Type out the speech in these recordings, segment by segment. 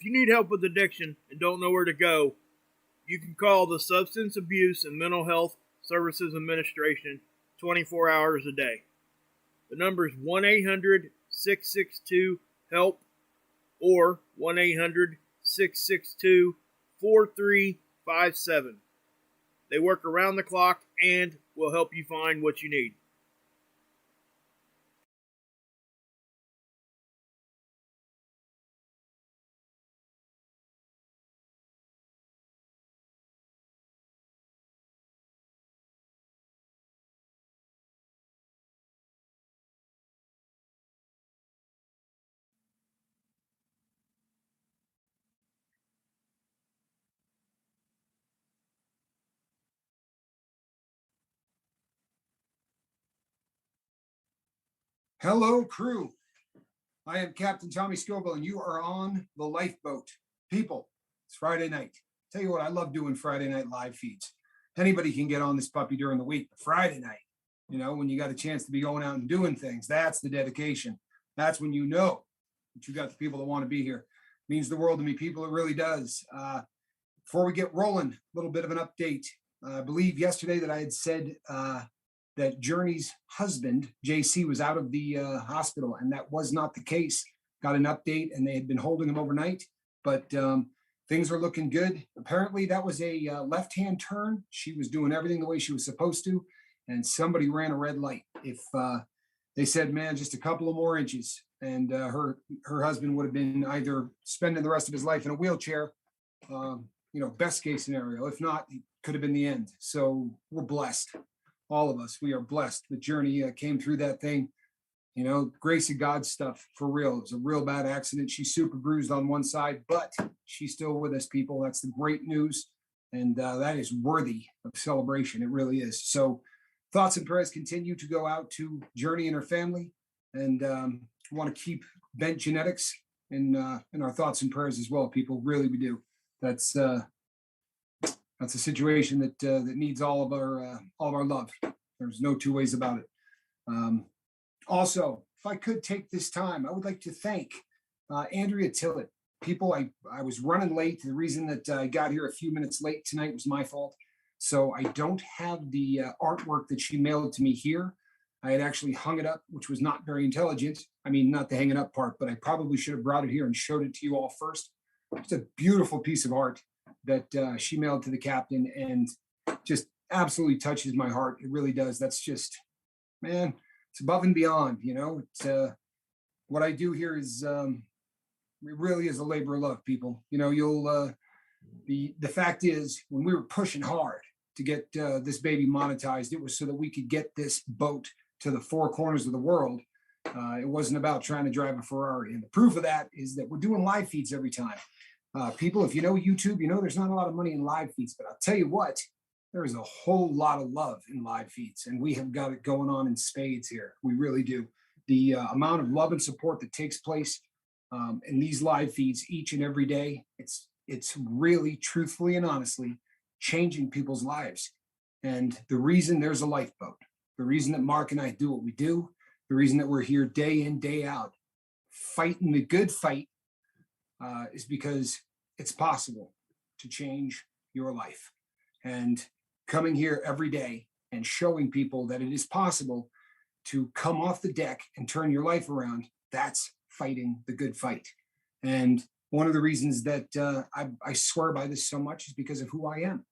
you need help with addiction and don't know where to go, you can call the Substance Abuse and Mental Health Services Administration 24 hours a day. The number is 1-800-662-HELP or 1-800-662-4357. They work around the clock and will help you find what you need. Hello, crew. I am Captain Tommy Scoville, and you are on the lifeboat. People, it's Friday night. Tell you what, I love doing Friday night live feeds. Anybody can get on this puppy during the week, but Friday night, when you got a chance to be going out and doing things, that's the dedication. That's when you know that you got the people that want to be here. It means the world to me, people. It really does. Before we get rolling, a little bit of an update. I believe yesterday that I had said that Journey's husband, JC, was out of the hospital, and that was not the case. Got an update, and they had been holding him overnight, but things are looking good. Apparently, that was a left-hand turn. She was doing everything the way she was supposed to, and somebody ran a red light. If they said, man, just a couple of more inches, and her husband would have been either spending the rest of his life in a wheelchair, best case scenario. If not, it could have been the end. So we're blessed. All of us, we are blessed. The Journey came through that thing, grace of God stuff for real. It was a real bad accident. She's super bruised on one side, but she's still with us, people. That's the great news. And that is worthy of celebration. It really is. So thoughts and prayers continue to go out to Journey and her family. And want to keep Bent Genetics in our thoughts and prayers as well, people. Really, we do. That's a situation that needs all of our love. There's no two ways about it. Also, if I could take this time, I would like to thank Andrea Tillett. People, I was running late. The reason that I got here a few minutes late tonight was my fault. So I don't have the artwork that she mailed to me here. I had actually hung it up, which was not very intelligent. I mean, not the hanging up part, but I probably should have brought it here and showed it to you all first. It's a beautiful piece of art that she mailed to the captain, and just absolutely touches my heart. It really does. That's just, man, it's above and beyond. It's what I do here is it really is a labor of love, people. You'll the fact is, when we were pushing hard to get this baby monetized, it was so that we could get this boat to the four corners of the world. It wasn't about trying to drive a Ferrari, and the proof of that is that we're doing live feeds every time. People, if you know YouTube, there's not a lot of money in live feeds, but I'll tell you what, there is a whole lot of love in live feeds, and we have got it going on in spades here. We really do. The amount of love and support that takes place in these live feeds each and every day, it's really, truthfully and honestly, changing people's lives. And the reason there's a lifeboat, the reason that Mark and I do what we do, the reason that we're here day in, day out, fighting the good fight, is because it's possible to change your life. And coming here every day and showing people that it is possible to come off the deck and turn your life around, that's fighting the good fight. And one of the reasons that I swear by this so much is because of who I am.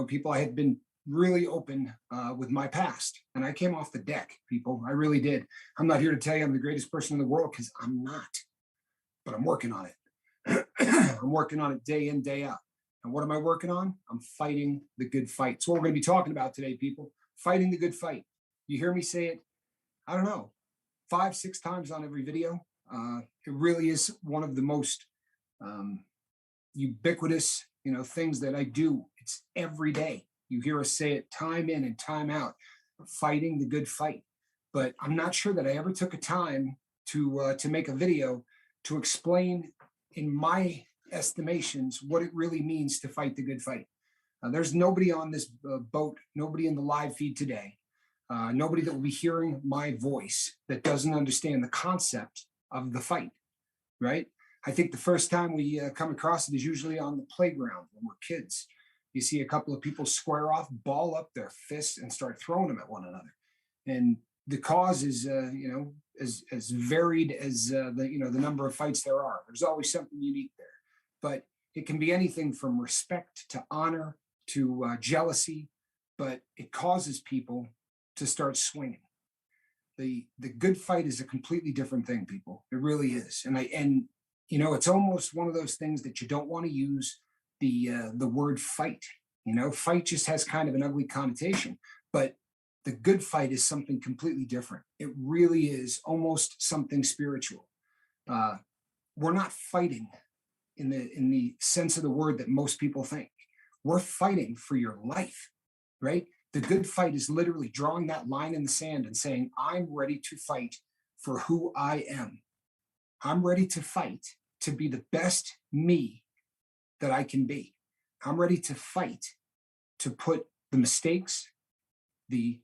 People, I had been really open with my past, and I came off the deck, people. I really did. I'm not here to tell you I'm the greatest person in the world, because I'm not, but I'm working on it. I'm working on it day in, day out. And what am I working on? I'm fighting the good fight. So what we're going to be talking about today, people, fighting the good fight. You hear me say it, I don't know, 5-6 times on every video. It really is one of the most ubiquitous, things that I do. It's every day. You hear us say it time in and time out, fighting the good fight. But I'm not sure that I ever took a time to make a video to explain, in my estimations, what it really means to fight the good fight. There's nobody on this boat, nobody in the live feed today, nobody that will be hearing my voice that doesn't understand the concept of the fight, right? I think the first time we come across it is usually on the playground when we're kids. You see a couple of people square off, ball up their fists, and start throwing them at one another. And the cause is, as varied as the number of fights there are. There's always something unique there, but it can be anything from respect to honor to jealousy. But it causes people to start swinging. The good fight is a completely different thing, people. It really is. And it's almost one of those things that you don't want to use the word fight. Fight just has kind of an ugly connotation, but the good fight is something completely different. It really is almost something spiritual. We're not fighting in the sense of the word that most people think. We're fighting for your life, right? The good fight is literally drawing that line in the sand and saying, I'm ready to fight for who I am. I'm ready to fight to be the best me that I can be. I'm ready to fight to put the mistakes, the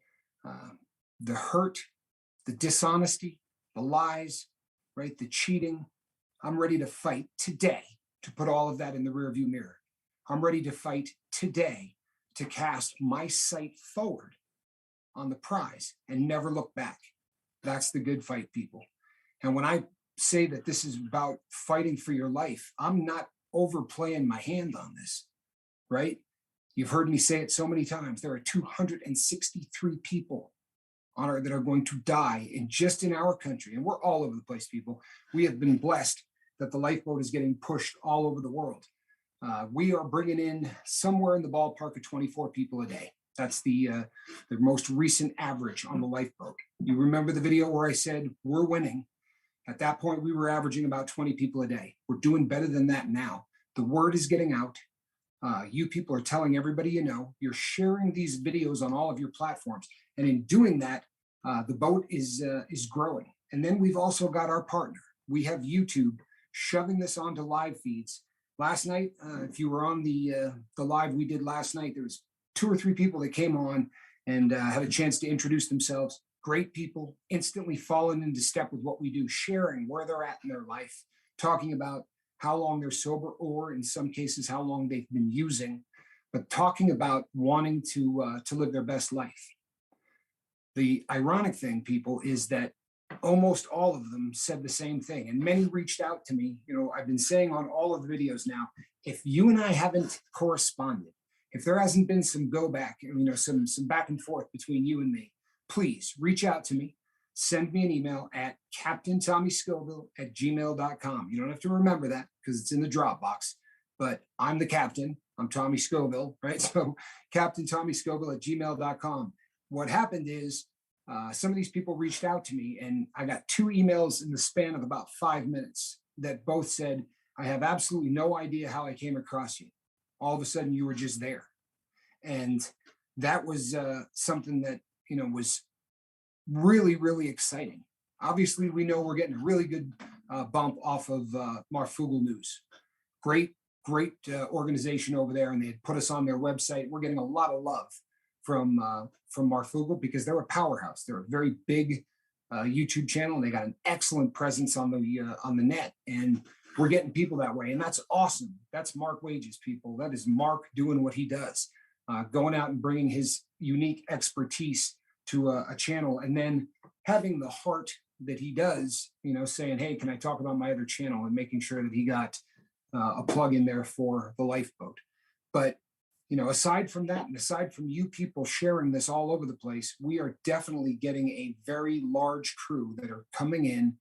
hurt, the dishonesty, the lies, right, the cheating. I'm ready to fight today to put all of that in the rearview mirror. I'm ready to fight today to cast my sight forward on the prize and never look back. That's the good fight, people. And when I say that this is about fighting for your life, I'm not overplaying my hand on this, right? You've heard me say it so many times. There are 263 people that are going to die in our country. And we're all over the place, people. We have been blessed that the lifeboat is getting pushed all over the world. We are bringing in somewhere in the ballpark of 24 people a day. That's the most recent average on the lifeboat. You remember the video where I said we're winning? At that point, we were averaging about 20 people a day. We're doing better than that now. The word is getting out. You people are telling everybody you know. You're sharing these videos on all of your platforms. And in doing that, the boat is growing. And then we've also got our partner. We have YouTube shoving this onto live feeds. Last night, if you were on the live we did last night, there was 2 or 3 people that came on and had a chance to introduce themselves. Great people, instantly falling into step with what we do, sharing where they're at in their life, talking about how long they're sober, or in some cases, how long they've been using, but talking about wanting to live their best life. The ironic thing, people, is that almost all of them said the same thing, and many reached out to me. I've been saying on all of the videos now, if you and I haven't corresponded, if there hasn't been some go back, some back and forth between you and me, please reach out to me. Send me an email at captaintommyscoville@gmail.com. You don't have to remember that because it's in the Dropbox, but I'm the captain. I'm Tommy Scoville, right? So captaintommyscoville@gmail.com. What happened is some of these people reached out to me, and I got 2 emails in the span of about 5 minutes that both said, I have absolutely no idea how I came across you. All of a sudden, you were just there. And that was something that, was really, really exciting. Obviously, we know we're getting a really good bump off of Marfugel News. Great organization over there, and they had put us on their website. We're getting a lot of love from Marfugel because they're a powerhouse. They're a very big YouTube channel, and they got an excellent presence on the net. And we're getting people that way, and that's awesome. That's Mark Wages, people. That is Mark doing what he does, going out and bringing his unique expertise to a channel, and then having the heart that he does, saying, hey, can I talk about my other channel, and making sure that he got a plug in there for the lifeboat. But, aside from that, and aside from you people sharing this all over the place, we are definitely getting a very large crew that are coming in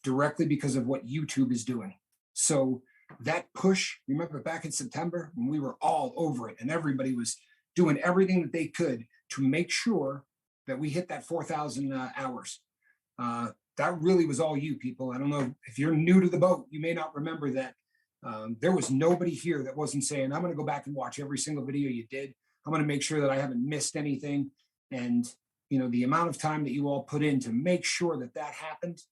directly because of what YouTube is doing. So that push, remember back in September when we were all over it and everybody was doing everything that they could to make sure that we hit that 4,000 hours. That really was all you people. I don't know if you're new to the boat, you may not remember that. There was nobody here that wasn't saying, I'm going to go back and watch every single video you did. I'm going to make sure that I haven't missed anything. And, the amount of time that you all put in to make sure that that happened,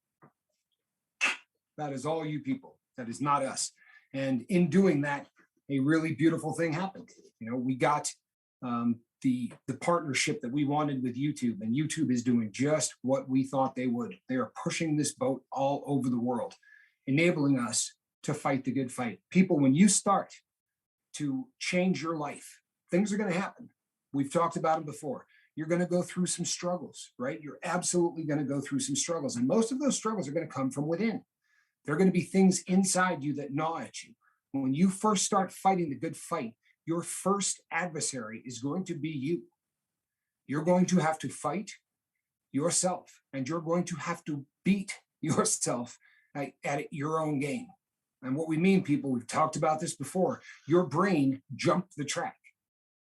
that is all you people. That is not us. And in doing that, a really beautiful thing happened. We got the partnership that we wanted with YouTube, and YouTube is doing just what we thought they would. They are pushing this boat all over the world, enabling us to fight the good fight. People, when you start to change your life, things are going to happen. We've talked about them before. You're going to go through some struggles, right? You're absolutely going to go through some struggles. And most of those struggles are going to come from within. There are going to be things inside you that gnaw at you. When you first start fighting the good fight, your first adversary is going to be you. You're going to have to fight yourself, and you're going to have to beat yourself at your own game. And what we mean, people, we've talked about this before, your brain jumped the track,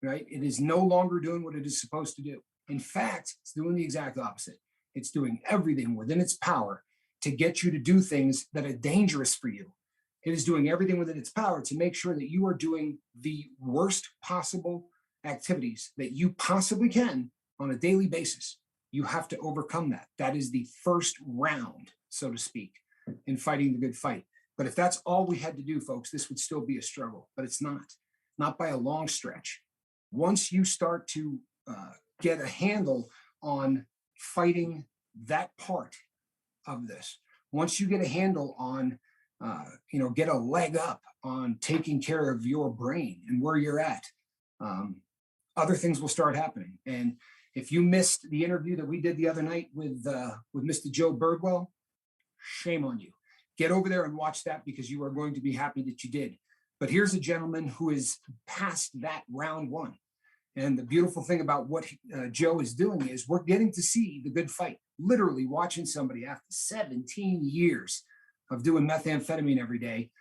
right? It is no longer doing what it is supposed to do. In fact, it's doing the exact opposite. It's doing everything within its power to get you to do things that are dangerous for you. It is doing everything within its power to make sure that you are doing the worst possible activities that you possibly can on a daily basis. You have to overcome that. That is the first round, so to speak, in fighting the good fight. But if that's all we had to do, folks, this would still be a struggle, but it's not by a long stretch. Once you start to get a handle on fighting that part of this, once you get a handle on, get a leg up on taking care of your brain and where you're at, other things will start happening. And if you missed the interview that we did the other night with Mr. Joe Birdwell, shame on you. Get over there and watch that, because you are going to be happy that you did. But here's a gentleman who is past that round one. And the beautiful thing about what Joe is doing is we're getting to see the good fight, literally watching somebody after 17 years of doing methamphetamine every day,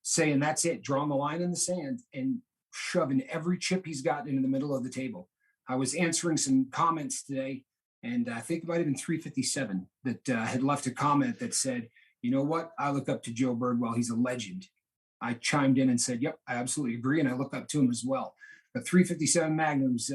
saying that's it, drawing the line in the sand and shoving every chip he's got into the middle of the table. I was answering some comments today, and I think it might have been 357 that had left a comment that said, you know what? I look up to Joe Birdwell. He's a legend. I chimed in and said, yep, I absolutely agree. And I look up to him as well. But 357 Magnum's,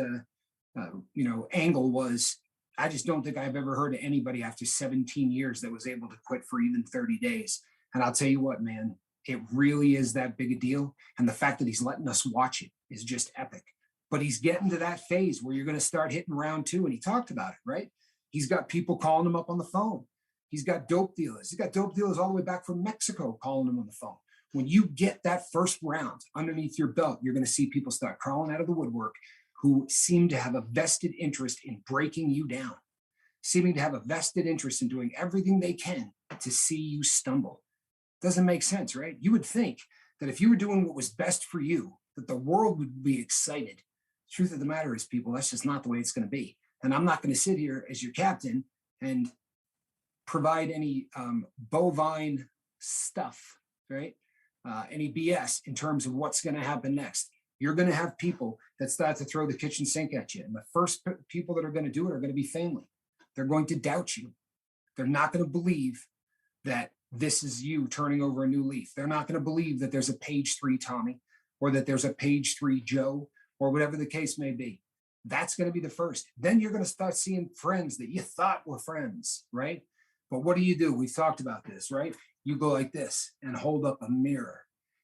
angle was, I just don't think I've ever heard of anybody after 17 years that was able to quit for even 30 days. And I'll tell you what, man, it really is that big a deal. And the fact that he's letting us watch it is just epic. But he's getting to that phase where you're going to start hitting round two. And he talked about it, right? He's got people calling him up on the phone. He's got dope dealers. He's got dope dealers all the way back from Mexico calling him on the phone. When you get that first round underneath your belt, you're going to see people start crawling out of the woodwork who seem to have a vested interest in breaking you down, seeming to have a vested interest in doing everything they can to see you stumble. Doesn't make sense, right? You would think that if you were doing what was best for you, that the world would be excited. The truth of the matter is, people, that's just not the way it's going to be. And I'm not going to sit here as your captain and provide any bovine stuff, right? Any BS in terms of what's going to happen next. You're going to have people that start to throw the kitchen sink at you. And the first people that are going to do it are going to be family. They're going to doubt you. They're not going to believe that this is you turning over a new leaf. They're not going to believe that there's a page 3 Tommy, or that there's a page 3 Joe, or whatever the case may be. That's going to be the first. Then you're going to start seeing friends that you thought were friends, right? But what do? We've talked about this, right? You go like this and hold up a mirror.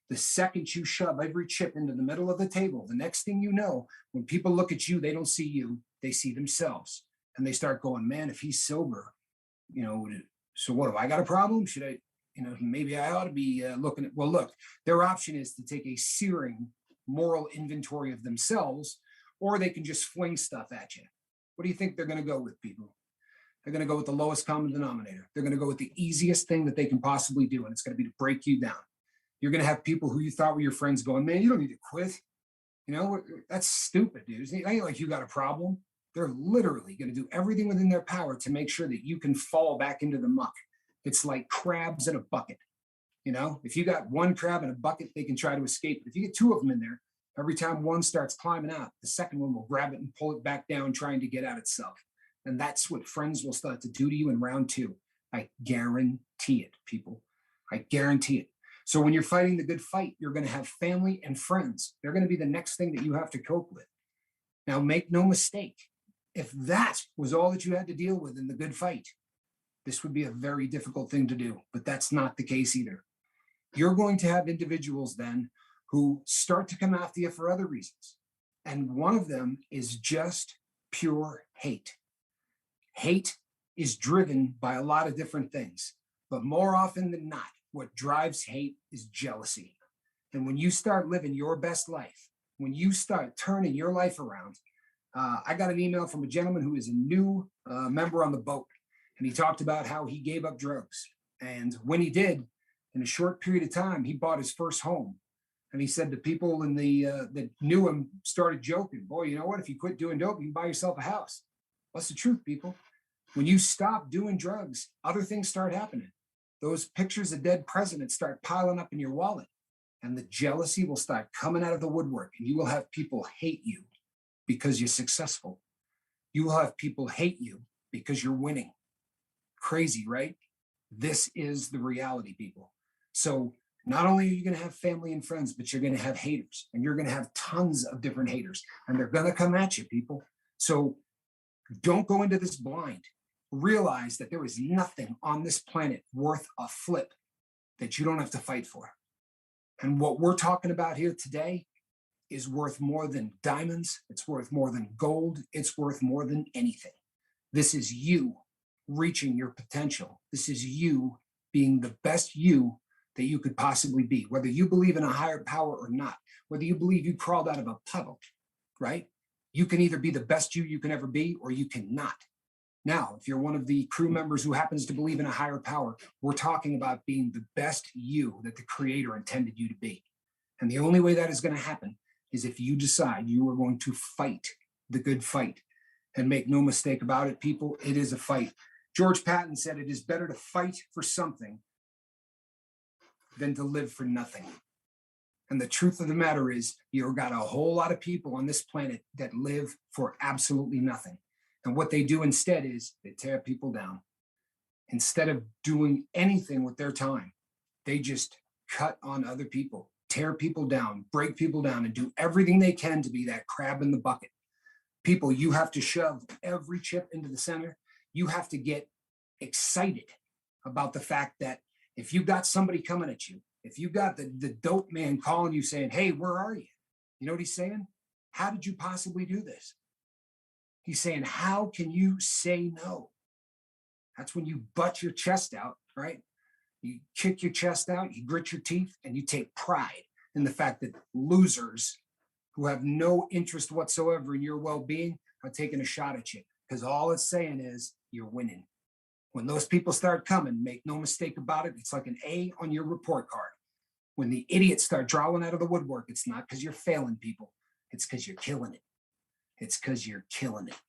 The second you shove every chip into the middle of the table, the next thing you know, when people look at you, they don't see you, they see themselves. And they start going, man, if he's sober, so what, have I got a problem? Should I, maybe I ought to be looking at, well, look, their option is to take a searing moral inventory of themselves, or they can just fling stuff at you. What do you think they're going to go with, people? They're going to go with the lowest common denominator. They're going to go with the easiest thing that they can possibly do, and it's going to be to break you down. You're going to have people who you thought were your friends going, man, you don't need to quit. That's stupid, dude. It ain't like you got a problem. They're literally going to do everything within their power to make sure that you can fall back into the muck. It's like crabs in a bucket. If you got one crab in a bucket, they can try to escape. If you get two of them in there, every time one starts climbing out, the second one will grab it and pull it back down, trying to get out itself. And that's what friends will start to do to you in round two. I guarantee it, people. I guarantee it. So when you're fighting the good fight, you're going to have family and friends. They're going to be the next thing that you have to cope with. Now, make no mistake. If that was all that you had to deal with in the good fight, this would be a very difficult thing to do. But that's not the case either. You're going to have individuals then who start to come after you for other reasons. And one of them is just pure hate. Hate is driven by a lot of different things, but more often than not, what drives hate is jealousy. And when you start living your best life, when you start turning your life around, I got an email from a gentleman who is a new member on the boat, and he talked about how he gave up drugs. And when he did, in a short period of time, he bought his first home. And he said the people in the that knew him started joking. Boy, you know what? If you quit doing dope, you can buy yourself a house. What's the truth, people? When you stop doing drugs, other things start happening. Those pictures of dead presidents start piling up in your wallet, and the jealousy will start coming out of the woodwork, and you will have people hate you because you're successful. You will have people hate you because you're winning. Crazy, right? This is the reality, people. So not only are you going to have family and friends, but you're going to have haters, and you're going to have tons of different haters, and they're going to come at you, people. So don't go into this blind. Realize that there is nothing on this planet worth a flip that you don't have to fight for. And what we're talking about here today is worth more than diamonds. It's worth more than gold. It's worth more than anything. This is you reaching your potential. This is you being the best you that you could possibly be, whether you believe in a higher power or not, whether you believe you crawled out of a puddle, right? You can either be the best you can ever be, or you cannot. Now, if you're one of the crew members who happens to believe in a higher power, we're talking about being the best you that the Creator intended you to be. And the only way that is going to happen is if you decide you are going to fight the good fight. And make no mistake about it, people, it is a fight. George Patton said it is better to fight for something than to live for nothing. And the truth of the matter is, you've got a whole lot of people on this planet that live for absolutely nothing. And what they do instead is they tear people down. Instead of doing anything with their time, they just cut on other people, tear people down, break people down, and do everything they can to be that crab in the bucket. People, you have to shove every chip into the center. You have to get excited about the fact that if you got somebody coming at you, if you got the dope man calling you saying, hey, where are you? You know what he's saying? How did you possibly do this? He's saying, how can you say no? That's when you butt your chest out, right? You kick your chest out, you grit your teeth, and you take pride in the fact that losers who have no interest whatsoever in your well-being are taking a shot at you, because all it's saying is you're winning. When those people start coming, make no mistake about it, it's like an A on your report card. When the idiots start drawing out of the woodwork, it's not because you're failing people. It's because you're killing it. It's because you're killing it.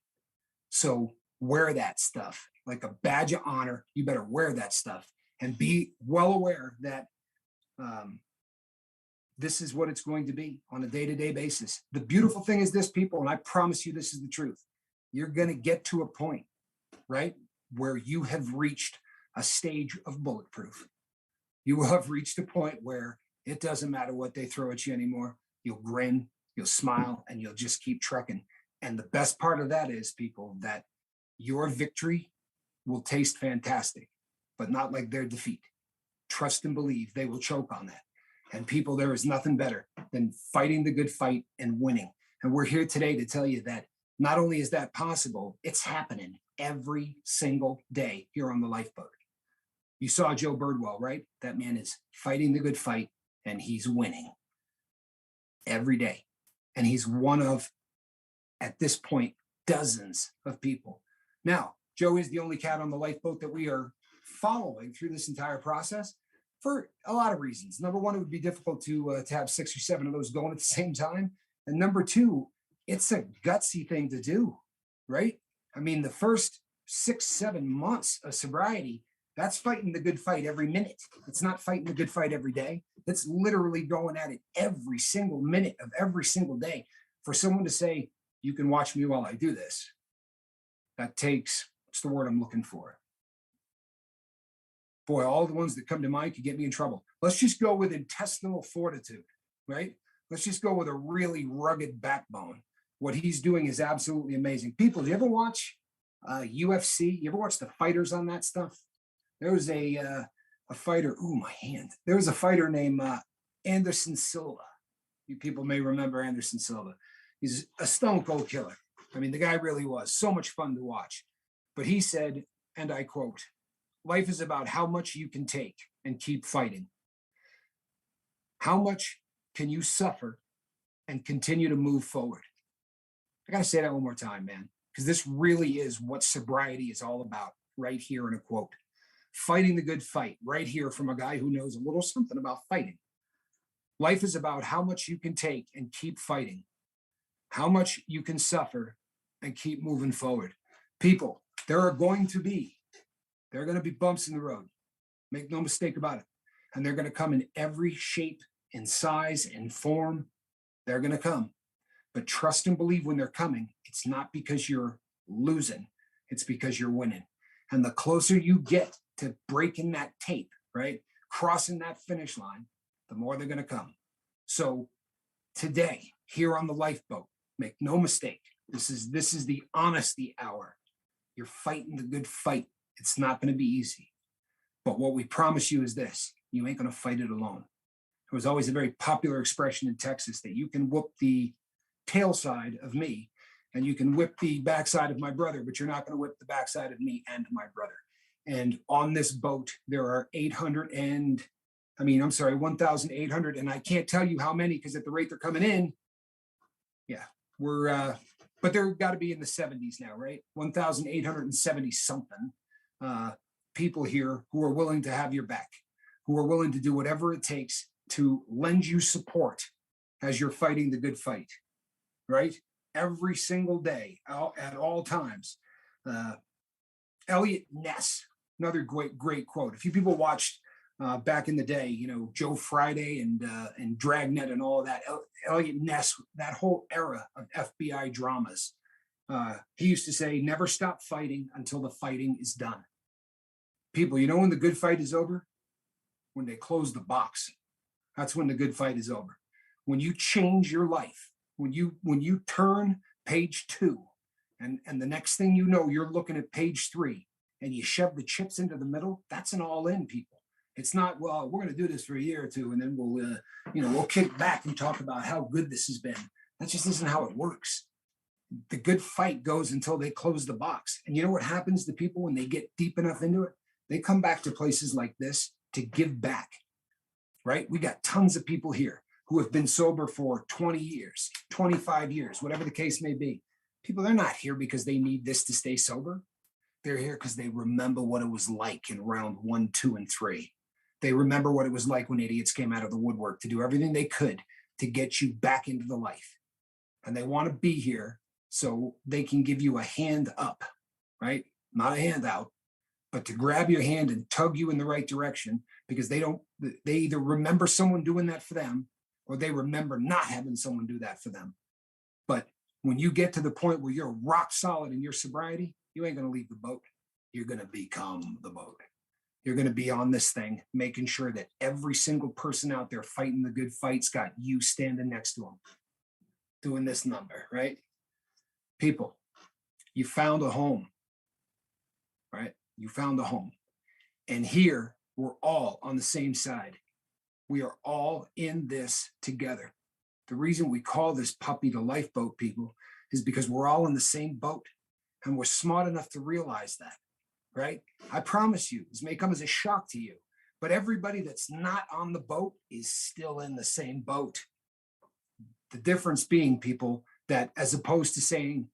So wear that stuff like a badge of honor. You better wear that stuff and be well aware that this is what it's going to be on a day-to-day basis. The beautiful thing is this, people, and I promise you this is the truth. You're going to get to a point, right, where you have reached a stage of bulletproof. You will have reached a point where it doesn't matter what they throw at you anymore. You'll grin, you'll smile, and you'll just keep trucking. And the best part of that is, people, that your victory will taste fantastic, but not like their defeat. Trust and believe they will choke on that. And people, there is nothing better than fighting the good fight and winning. And we're here today to tell you that not only is that possible, it's happening every single day here on the Lifeboat. You saw Joe Birdwell, right? That man is fighting the good fight, and he's winning every day. And he's one of, at this point, dozens of people. Now, Joe is the only cat on the Lifeboat that we are following through this entire process for a lot of reasons. Number one, it would be difficult to have 6 or 7 of those going at the same time. And number two, it's a gutsy thing to do, right? I mean, the first 6, 7 months of sobriety, that's fighting the good fight every minute. It's not fighting the good fight every day. It's literally going at it every single minute of every single day. For someone to say, you can watch me while I do this, that takes, what's the word I'm looking for? Boy, all the ones that come to mind could get me in trouble. Let's just go with intestinal fortitude, right? Let's just go with a really rugged backbone. What he's doing is absolutely amazing. People, do you ever watch UFC? You ever watch the fighters on that stuff? There was a fighter, my hand. There was a fighter named Anderson Silva. You people may remember Anderson Silva. He's a stone cold killer. I mean, the guy really was so much fun to watch. But he said, and I quote, life is about how much you can take, and keep fighting? How much can you suffer and continue to move forward? I got to say that one more time, man, because this really is what sobriety is all about, right here in a quote. Fighting the good fight, right here from a guy who knows a little something about fighting. Life is about how much you can take and keep fighting, how much you can suffer and keep moving forward. People, there are going to be bumps in the road. Make no mistake about it. And they're going to come in every shape and size and form. They're going to come. But trust and believe when they're coming, it's not because you're losing, it's because you're winning. And the closer you get to breaking that tape, right, crossing that finish line, the more they're going to come. So today, here on the lifeboat, make no mistake, this is the honesty hour. You're fighting the good fight. It's not going to be easy. But what we promise you is this: you ain't going to fight it alone. There was always a very popular expression in Texas that you can whoop the tail side of me and you can whip the backside of my brother, but you're not going to whip the backside of me and my brother. And on this boat, there are 1,800, and I can't tell you how many because at the rate they're coming in, yeah, but they're got to be in the 70s now, right? 1,870 something people here who are willing to have your back, who are willing to do whatever it takes to lend you support as you're fighting the good fight, right? Every single day, at all times. Elliot Ness, another great quote. A few people watched back in the day, Joe Friday and Dragnet and all of that. Elliot Ness, that whole era of FBI dramas. He used to say, never stop fighting until the fighting is done. People, when the good fight is over? When they close the box. That's when the good fight is over. When you change your life, when you turn page 2, and the next thing you know, you're looking at page 3, and you shove the chips into the middle, that's an all-in, people. It's not, well, we're going to do this for a year or two, and then we'll kick back and talk about how good this has been. That just isn't how it works. The good fight goes until they close the box. And you know what happens to people when they get deep enough into it? They come back to places like this to give back, right? We got tons of people here who have been sober for 20 years, 25 years, whatever the case may be. People, they're not here because they need this to stay sober. They're here because they remember what it was like in round 1, 2, and 3. They remember what it was like when idiots came out of the woodwork to do everything they could to get you back into the life. And they want to be here so they can give you a hand up, right? Not a hand out, but to grab your hand and tug you in the right direction, because they either remember someone doing that for them or they remember not having someone do that for them. But when you get to the point where you're rock solid in your sobriety, you ain't going to leave the boat. You're going to become the boat. You're going to be on this thing, making sure that every single person out there fighting the good fight's got you standing next to them, doing this number, right? People, you found a home, right? You found a home. And here, we're all on the same side. We are all in this together. The reason we call this puppy the lifeboat, people, is because we're all in the same boat. And we're smart enough to realize that, right? I promise you, this may come as a shock to you, but everybody that's not on the boat is still in the same boat. The difference being, people, that as opposed to saying,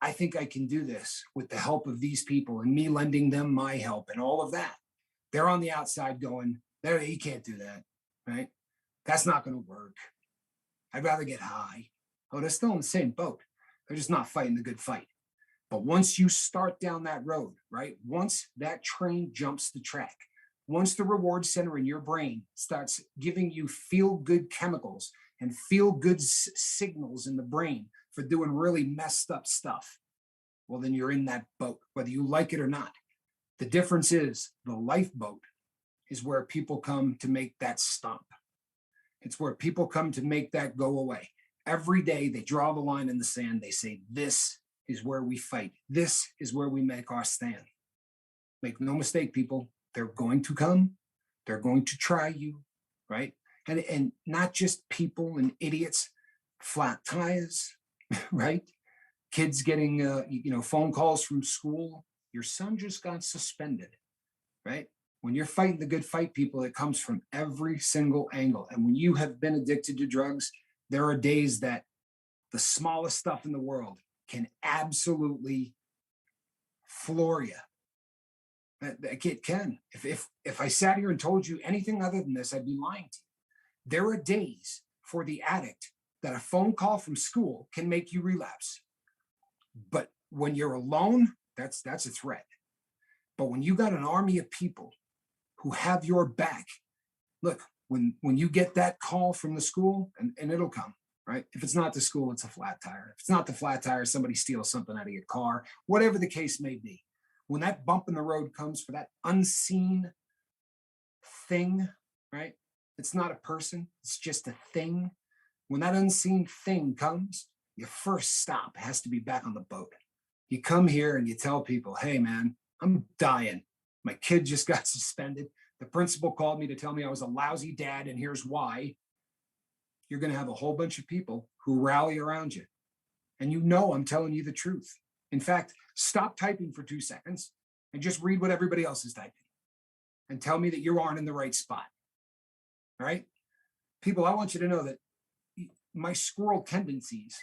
I think I can do this with the help of these people and me lending them my help and all of that, they're on the outside going, you can't do that, right? That's not going to work. I'd rather get high. Oh, they're still in the same boat. They're just not fighting the good fight. But once you start down that road, right? Once that train jumps the track, once the reward center in your brain starts giving you feel-good chemicals and feel-good signals in the brain for doing really messed up stuff, well, then you're in that boat, whether you like it or not. The difference is the lifeboat is where people come to make that stop. It's where people come to make that go away. Every day they draw the line in the sand. They say, this is where we fight. This is where we make our stand. Make no mistake, people, they're going to come. They're going to try you, right? And not just people and idiots, flat tires, right? Kids getting, phone calls from school. Your son just got suspended, right? When you're fighting the good fight, people, it comes from every single angle. And when you have been addicted to drugs, there are days that the smallest stuff in the world can absolutely floor you. It can. If I sat here and told you anything other than this, I'd be lying to you. There are days for the addict that a phone call from school can make you relapse. But when you're alone, that's a threat. But when you got an army of people who have your back, look, when you get that call from the school, and it'll come, right? If it's not the school, it's a flat tire. If it's not the flat tire, somebody steals something out of your car, whatever the case may be. When that bump in the road comes for that unseen thing, right? It's not a person, it's just a thing. When that unseen thing comes, your first stop has to be back on the boat. You come here and you tell people, hey, man, I'm dying. My kid just got suspended. The principal called me to tell me I was a lousy dad, and here's why. You're going to have a whole bunch of people who rally around you. And you know I'm telling you the truth. In fact, stop typing for 2 seconds and just read what everybody else is typing and tell me that you aren't in the right spot. All right? People, I want you to know that my squirrel tendencies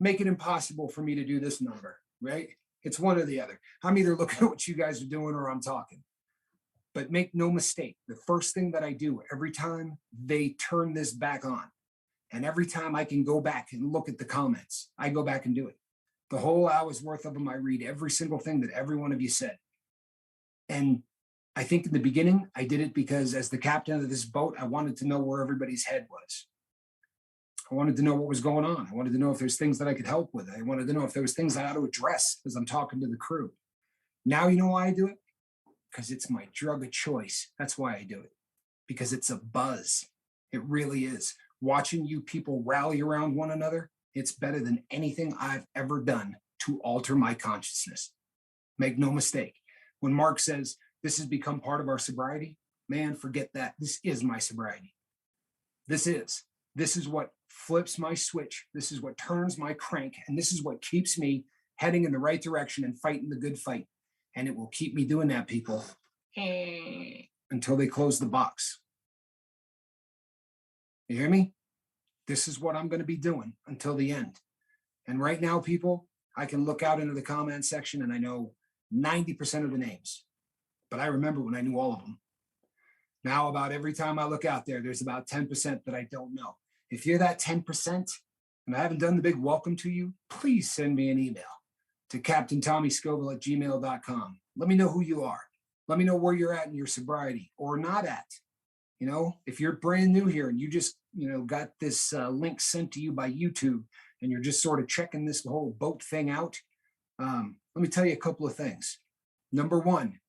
make it impossible for me to do this number, right? It's one or the other. I'm either looking at what you guys are doing or I'm talking. But make no mistake, the first thing that I do every time they turn this back on, and every time I can go back and look at the comments, I go back and do it. The whole hour's worth of them, I read every single thing that every one of you said. And I think in the beginning, I did it because as the captain of this boat, I wanted to know where everybody's head was. I wanted to know what was going on. I wanted to know if there's things that I could help with. I wanted to know if there was things I ought to address as I'm talking to the crew. Now you know why I do it? Because it's my drug of choice. That's why I do it. Because it's a buzz. It really is. Watching you people rally around one another, it's better than anything I've ever done to alter my consciousness. Make no mistake. When Mark says this has become part of our sobriety, man, forget that. This is my sobriety. This is what flips my switch. This is what turns my crank. And this is what keeps me heading in the right direction and fighting the good fight. And it will keep me doing that, people, until they close the box. You hear me? This is what I'm going to be doing until the end. And right now, people, I can look out into the comment section and I know 90% of the names. But I remember when I knew all of them. Now, about every time I look out there, there's about 10% that I don't know. If you're that 10% and I haven't done the big welcome to you, please send me an email to captaintommyscoville@gmail.com. Let me know who you are. Let me know where you're at in your sobriety or not at. You know, if you're brand new here and you just, got this link sent to you by YouTube and you're just sort of checking this whole boat thing out, let me tell you a couple of things. Number one,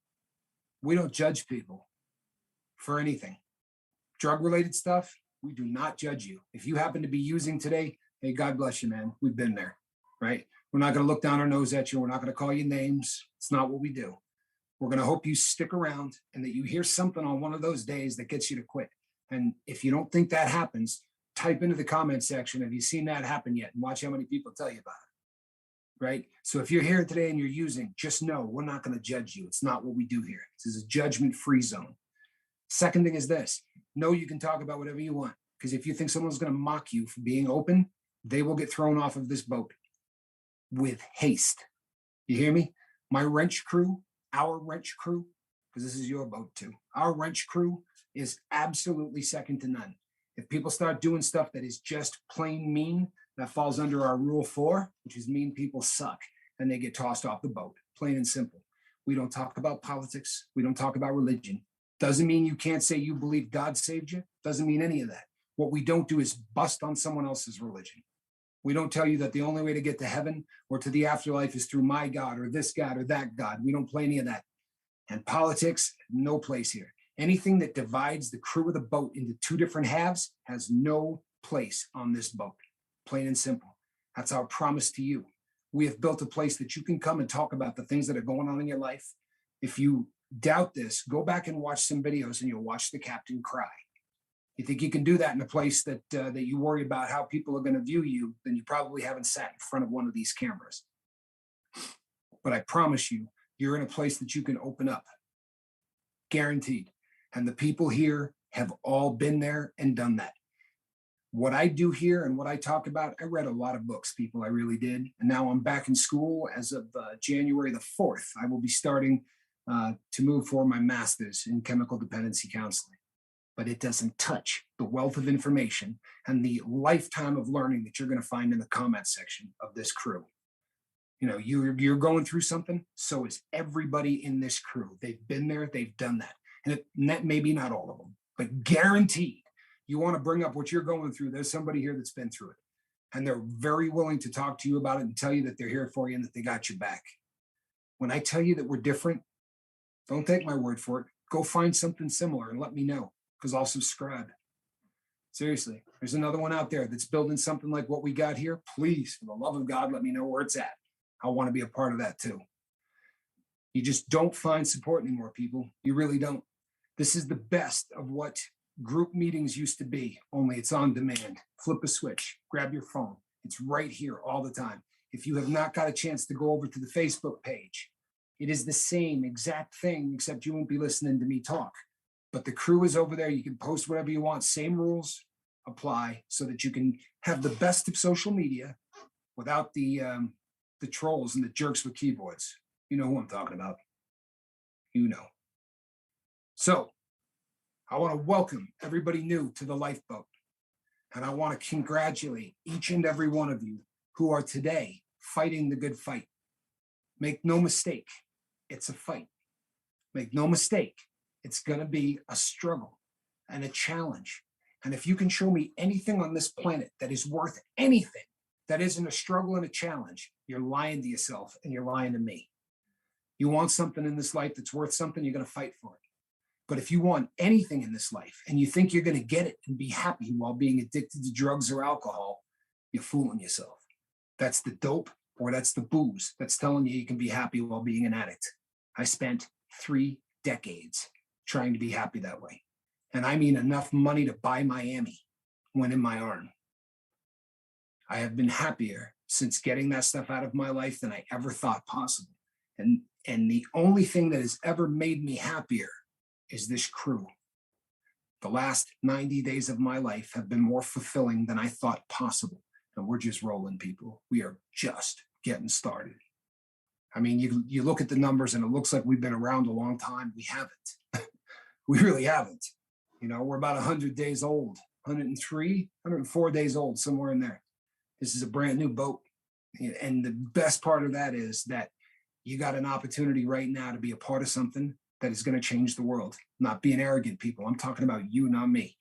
we don't judge people for anything. Drug-related stuff, we do not judge you. If you happen to be using today, hey, God bless you, man. We've been there, right? We're not going to look down our nose at you. We're not going to call you names. It's not what we do. We're going to hope you stick around and that you hear something on one of those days that gets you to quit. And if you don't think that happens, type into the comment section, have you seen that happen yet? And watch how many people tell you about it, right? So if you're here today and you're using, just know we're not going to judge you. It's not what we do here. This is a judgment-free zone. Second thing is this. Know you can talk about whatever you want, because if you think someone's going to mock you for being open, they will get thrown off of this boat with haste. You hear me? My wrench crew, our wrench crew, because this is your boat too. Our wrench crew is absolutely second to none. If people start doing stuff that is just plain mean, that falls under our rule 4, which is mean people suck and they get tossed off the boat, plain and simple. We don't talk about politics. We don't talk about religion. Doesn't mean you can't say you believe God saved you. Doesn't mean any of that. What we don't do is bust on someone else's religion. We don't tell you that the only way to get to heaven or to the afterlife is through my God or this God or that God. We don't play any of that. And politics, no place here. Anything that divides the crew of the boat into 2 different halves has no place on this boat. Plain and simple. That's our promise to you. We have built a place that you can come and talk about the things that are going on in your life. If you doubt this, go back and watch some videos and you'll watch the captain cry. You think you can do that in a place that you worry about how people are going to view you, then you probably haven't sat in front of one of these cameras. But I promise you, you're in a place that you can open up. Guaranteed. And the people here have all been there and done that. What I do here and what I talk about, I read a lot of books, people, I really did. And now I'm back in school as of January the 4th. I will be starting to move for my master's in chemical dependency counseling. But it doesn't touch the wealth of information and the lifetime of learning that you're going to find in the comment section of this crew. You know, you're going through something, so is everybody in this crew. They've been there, they've done that. And that maybe not all of them, but guaranteed, you want to bring up what you're going through, there's somebody here that's been through it. And they're very willing to talk to you about it and tell you that they're here for you and that they got your back. When I tell you that we're different, don't take my word for it. Go find something similar and let me know, because I'll subscribe. Seriously, there's another one out there that's building something like what we got here. Please, for the love of God, let me know where it's at. I want to be a part of that too. You just don't find support anymore, people. You really don't. This is the best of what group meetings used to be, only it's on demand. Flip a switch, grab your phone. It's right here all the time. If you have not got a chance to go over to the Facebook page, it is the same exact thing, except you won't be listening to me talk. But the crew is over there. You can post whatever you want. Same rules apply so that you can have the best of social media without the trolls and the jerks with keyboards. You know who I'm talking about. You know. So I want to welcome everybody new to the Lifeboat. And I want to congratulate each and every one of you who are today fighting the good fight. Make no mistake, it's a fight. Make no mistake, it's going to be a struggle and a challenge. And if you can show me anything on this planet that is worth anything that isn't a struggle and a challenge, you're lying to yourself and you're lying to me. You want something in this life that's worth something, you're going to fight for it. But if you want anything in this life and you think you're going to get it and be happy while being addicted to drugs or alcohol, you're fooling yourself. That's the dope or that's the booze that's telling you can be happy while being an addict. I spent 3 decades trying to be happy that way. And I mean enough money to buy Miami went in my arm. I have been happier since getting that stuff out of my life than I ever thought possible. And the only thing that has ever made me happier is this crew. The last 90 days of my life have been more fulfilling than I thought possible. And we're just rolling, people. We are just getting started. I mean, you look at the numbers and it looks like we've been around a long time. We haven't. We really haven't. You know, we're about 100 days old, 103, 104 days old, somewhere in there. This is a brand new boat. And the best part of that is that you got an opportunity right now to be a part of something that is going to change the world. Not being arrogant, people. I'm talking about you, not me.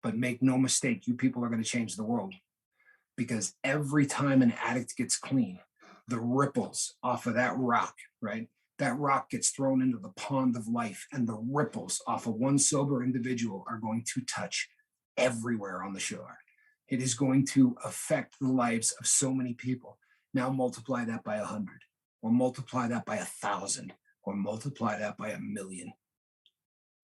But make no mistake, you people are going to change the world. Because every time an addict gets clean, the ripples off of that rock, right? That rock gets thrown into the pond of life, and the ripples off of one sober individual are going to touch everywhere on the shore. It is going to affect the lives of so many people. Now multiply that by 100, or multiply that by 1,000, or multiply that by 1,000,000.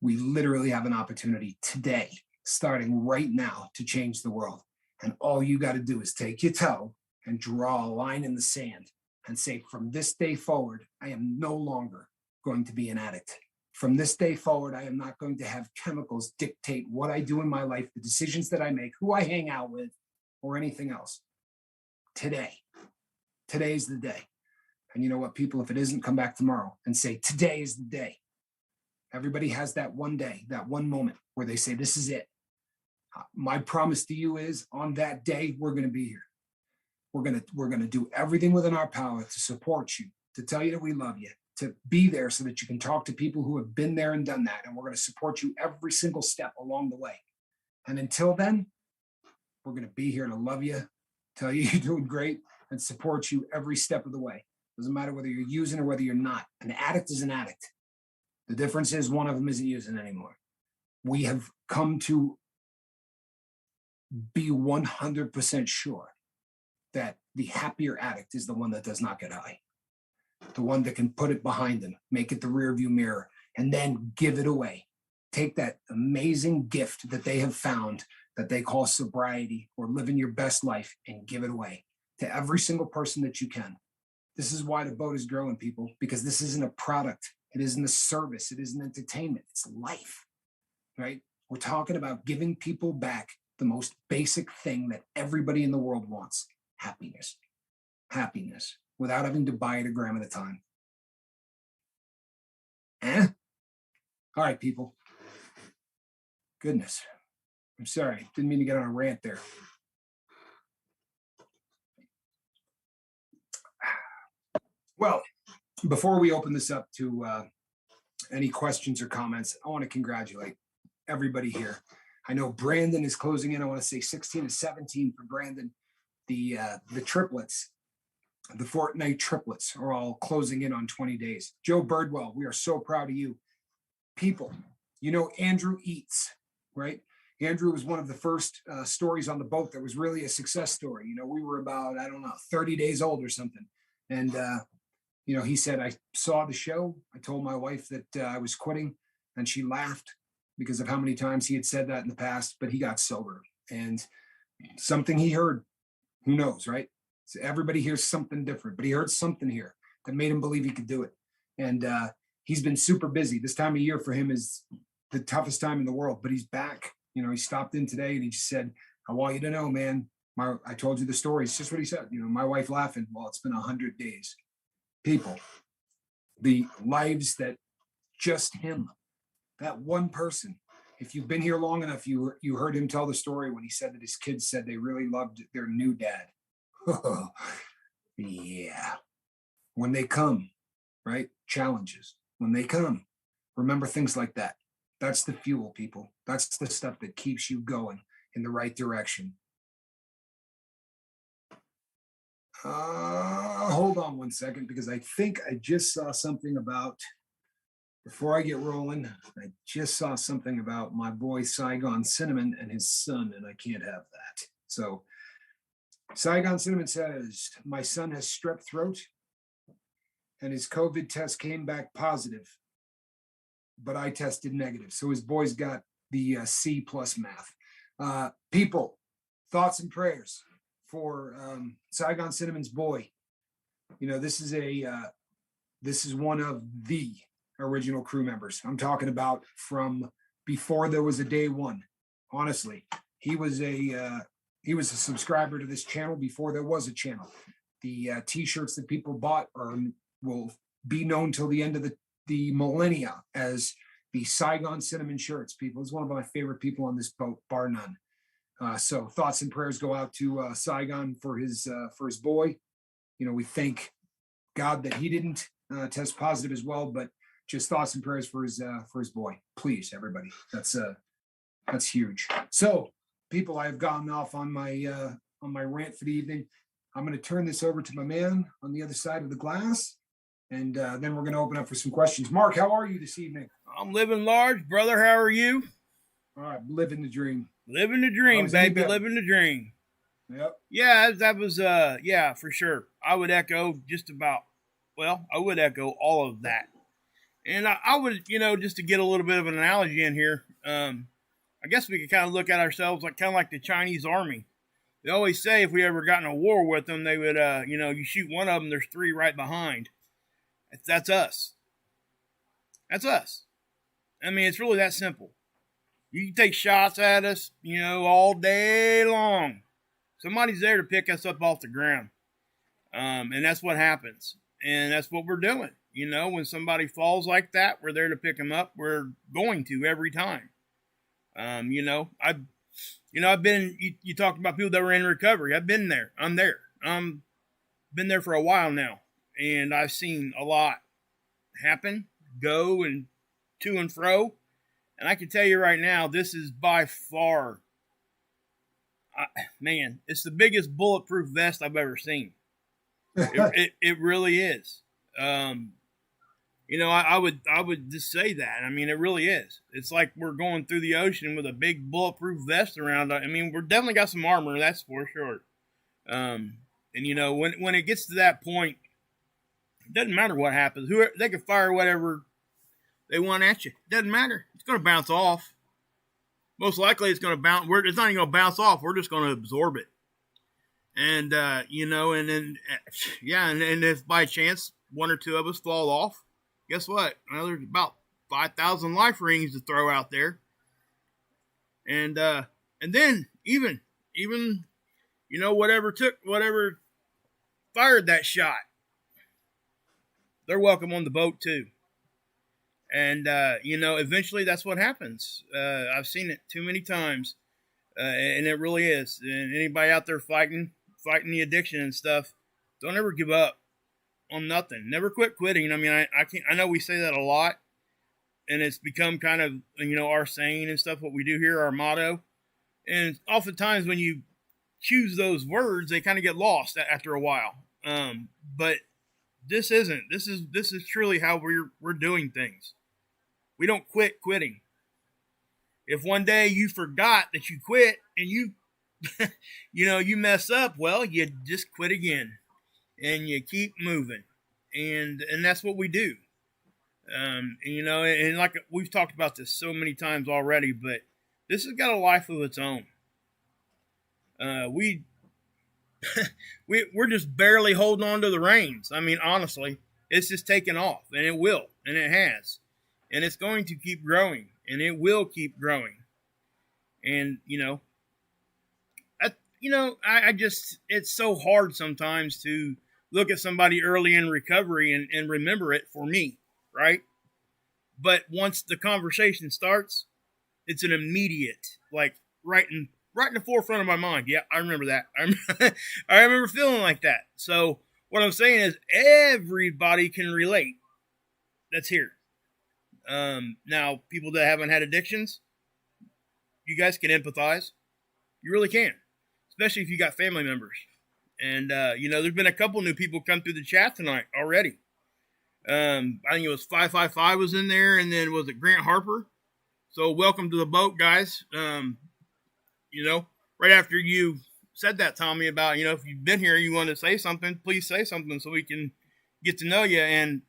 We literally have an opportunity today, starting right now, to change the world. And all you got to do is take your toe and draw a line in the sand and say, from this day forward, I am no longer going to be an addict. From this day forward, I am not going to have chemicals dictate what I do in my life, the decisions that I make, who I hang out with, or anything else. Today's the day. And you know what, people, if it isn't, come back tomorrow and say, today is the day. Everybody has that one day, that one moment where they say, this is it. My promise to you is on that day, we're going to be here. We're going to do everything within our power to support you, to tell you that we love you, to be there so that you can talk to people who have been there and done that. And we're going to support you every single step along the way. And until then, we're going to be here to love you, tell you you're doing great, and support you every step of the way. Doesn't matter whether you're using or whether you're not. An addict is an addict. The difference is one of them isn't using anymore. We have come to be 100% sure that the happier addict is the one that does not get high. The one that can put it behind them, make it the rearview mirror, and then give it away. Take that amazing gift that they have found that they call sobriety or living your best life and give it away to every single person that you can. This is why the boat is growing, people, because this isn't a product. It isn't a service. It isn't entertainment. It's life. right? We're talking about giving people back the most basic thing that everybody in the world wants: happiness. Happiness, without having to buy it a gram at a time. Eh? All right, people. Goodness. I'm sorry. Didn't mean to get on a rant there. Well, before we open this up to any questions or comments, I want to congratulate everybody here. I know Brandon is closing in. I want to say 16 to 17 for Brandon. The triplets, the Fortnite triplets, are all closing in on 20 days. Joe Birdwell, we are so proud of you. People, you know Andrew Eats, right? Andrew was one of the first stories on the boat that was really a success story. You know, we were about, I don't know, 30 days old or something. And, you know, he said, I saw the show. I told my wife that I was quitting, and she laughed because of how many times he had said that in the past, but he got sober. And something he heard, who knows, right? So everybody hears something different, but he heard something here that made him believe he could do it. And he's been super busy. This time of year for him is the toughest time in the world, but he's back. You know, he stopped in today and he just said, I want you to know, man, I told you the story. It's just what he said. You know, my wife laughing, well, it's been 100 days. People, the lives that just him, that one person. If you've been here long enough, you heard him tell the story when he said that his kids said they really loved their new dad. Yeah. When they come, right? Challenges. When they come, remember things like that. That's the fuel, people. That's the stuff that keeps you going in the right direction. Hold on one second, because I think I just saw something about, before I get rolling, I just saw something about my boy Saigon Cinnamon and his son, and I can't have that. So Saigon Cinnamon says, my son has strep throat and his COVID test came back positive, but I tested negative. So his boy's got the C plus math. People, thoughts and prayers for Saigon Cinnamon's boy. You know, this is one of the original crew members. I'm talking about from before there was a day one. Honestly, he was a subscriber to this channel before there was a channel. The t-shirts that people bought will be known till the end of the millennia as the Saigon Cinnamon shirts. People, he's one of my favorite people on this boat, bar none. So thoughts and prayers go out to Saigon for his boy. You know, we thank God that he didn't test positive as well, but just thoughts and prayers for his boy. Please, everybody. That's huge. So, people, I've gotten off on my rant for the evening. I'm going to turn this over to my man on the other side of the glass, and then we're going to open up for some questions. Mark, how are you this evening? I'm living large, brother. How are you? All right, living the dream. Living the dream, baby. Living the dream. Yep. Yeah, that was yeah, for sure. I would echo all of that. And I would, you know, just to get a little bit of an analogy in here, I guess we could kind of look at ourselves like the Chinese army. They always say if we ever got in a war with them, they would, you know, you shoot one of them, there's three right behind. That's us. That's us. I mean, it's really that simple. You can take shots at us, you know, all day long. Somebody's there to pick us up off the ground. And that's what happens. And that's what we're doing. You know, when somebody falls like that, we're there to pick them up. We're going to every time. You know, I've been, you talked about people that were in recovery. I've been there. I'm there. Been there for a while now. And I've seen a lot happen, go and to and fro. And I can tell you right now, this is by far, man, it's the biggest bulletproof vest I've ever seen. It really is. You know, I would just say that. I mean, it really is. It's like we're going through the ocean with a big bulletproof vest around. I mean, we're definitely got some armor, that's for sure. And you know, when it gets to that point, it doesn't matter what happens. They can fire whatever they want at you. It doesn't matter. It's going to bounce off. Most likely, it's going to bounce. It's not even going to bounce off. We're just going to absorb it. And you know, and then yeah, and if by chance one or two of us fall off, guess what? Well, there's about 5,000 life rings to throw out there. And then even whatever fired that shot, they're welcome on the boat too. And eventually that's what happens. I've seen it too many times, and it really is. And anybody out there fighting the addiction and stuff, don't ever give up on nothing. Never quit quitting. I mean, I can't. I know we say that a lot, and it's become kind of our saying and stuff. What we do here, our motto. And oftentimes when you choose those words, they kind of get lost after a while. But this isn't. This is truly how we're doing things. We don't quit quitting. If one day you forgot that you quit and you you mess up, well, you just quit again and you keep moving. And that's what we do. And like we've talked about this so many times already, but this has got a life of its own. We we're just barely holding on to the reins. I mean, honestly, it's just taking off, and it will, and it has, and it's going to keep growing, and it will keep growing. And I just it's so hard sometimes to look at somebody early in recovery and remember it for me, right? But once the conversation starts, it's an immediate, like right in the forefront of my mind. Yeah, I remember that. I remember feeling like that. So what I'm saying is everybody can relate. That's here. Now, people that haven't had addictions, you guys can empathize. You really can, especially if you got family members. And there's been a couple new people come through the chat tonight already. I think it was 555 was in there, and then was it Grant Harper? So welcome to the boat, guys. Right after you said that, Tommy, about if you've been here, you want to say something, please say something so we can get to know you. And